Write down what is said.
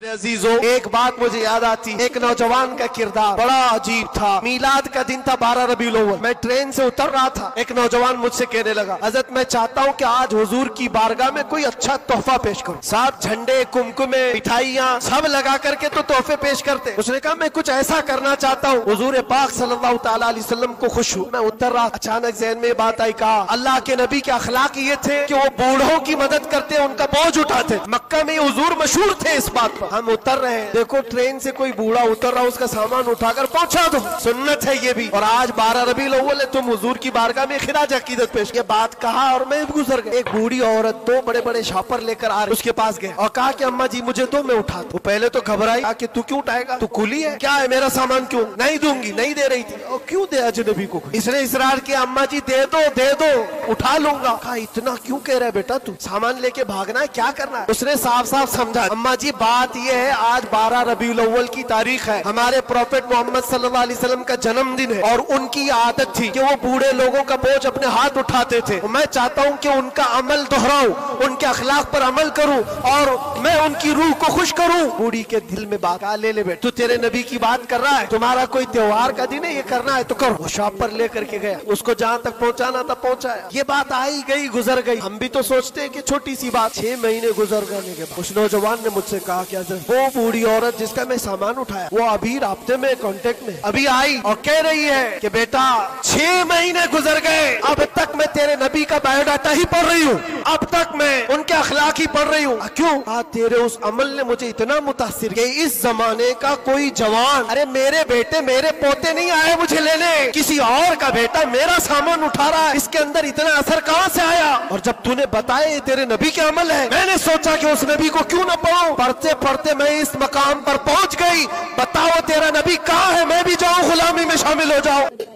अजीजों, एक बात मुझे याद आती, एक नौजवान का किरदार बड़ा अजीब था। मीलाद का दिन था 12 रबीउल अव्वल। मैं ट्रेन से उतर रहा था, एक नौजवान मुझसे कहने लगा, हजरत मैं चाहता हूँ कि आज हुजूर की बारगाह में कोई अच्छा तोहफा पेश करूँ। साथ झंडे, कुमकुमे, मिठाइयाँ सब लगा करके तो तोहफे पेश करते। उसने कहा मैं कुछ ऐसा करना चाहता हूँ, हुजूर पाक सल्लल्लाहु तआला अलैहि वसल्लम को खुश हूँ। मैं उतर रहा, अचानक ज़हन में बात आई, कहा अल्लाह के नबी के अखलाक ये थे कि वो बूढ़ों की मदद करते, उनका बोझ उठाते। मक्का में हुजूर मशहूर थे इस बात पर। हम उतर रहे हैं, देखो ट्रेन से कोई बूढ़ा उतर रहा, उसका सामान उठाकर पहुंचा दो, सुन्नत है ये भी। और आज 12 रबीउल अव्वल है, तुम हुजूर की बारगाह में खिराज अकीदत पेश। ये बात कहा और मैं गुजर गया। एक बूढ़ी औरत दो बड़े बड़े शॉपर लेकर आ रही, उसके पास गए और कहा कि अम्मा जी मुझे दो, मैं उठा दूं। पहले तो घबराई कि तू क्यों उठाएगा, तू कुली है क्या, है मेरा सामान क्यों नहीं दूंगी, नहीं दे रही थी। और क्यों दे अजनबी को, इसने इसरार किया, अम्मा जी दे दो उठा लूंगा। कहा इतना क्यों कह रहा है बेटा, तू सामान लेके भागना है, क्या करना है। उसने साफ साफ समझा, अम्मा जी बात ये है आज 12 रबीउल अव्वल की तारीख है, हमारे प्रॉफेट मोहम्मद सल्लल्लाहु अलैहि वसल्लम का जन्मदिन है और उनकी आदत थी कि वो बूढ़े लोगों का बोझ अपने हाथ उठाते थे। मैं चाहता हूँ कि उनका अमल दोहराऊं, उनके अखलाक पर अमल करूं और मैं उनकी रूह को खुश करूं। बूढ़ी के दिल में बात, ले बेट, तू तेरे नबी की बात कर रहा है, तुम्हारा कोई त्योहार का दिन है, ये करना है तो करो। वो शॉप पर लेकर के गया, उसको जहाँ तक पहुँचाना था पहुँचाया। ये बात आई गई, गुजर गई। हम भी तो सोचते हैं कि छोटी सी बात। 6 महीने गुजर जाने के बाद उस नौजवान ने मुझसे कहा कि वो बूढ़ी औरत जिसका मैं सामान उठाया, वो अभी राब्ते में, कांटेक्ट में अभी आई और कह रही है कि बेटा 6 महीने गुजर गए, अब तक मैं तेरे नबी का बायोडाटा ही पढ़ रही हूँ, अब तक मैं उनके अखलाक ही पढ़ रही हूँ। क्यों? तेरे उस अमल ने मुझे इतना मुतासिर किया। इस जमाने का कोई जवान, अरे मेरे बेटे मेरे पोते नहीं आए मुझे लेने, किसी और का बेटा मेरा सामान उठा रहा है, इसके अंदर इतना असर कहाँ से आया। और जब तूने बताया तेरे नबी के अमल है, मैंने सोचा कि उस नबी को क्यों न पढ़ूं। पढ़ते पढ़ते मैं इस मकाम पर पहुंच गई। बताओ तेरा नबी कहाँ है, मैं भी जाऊं गुलामी में शामिल हो जाऊं।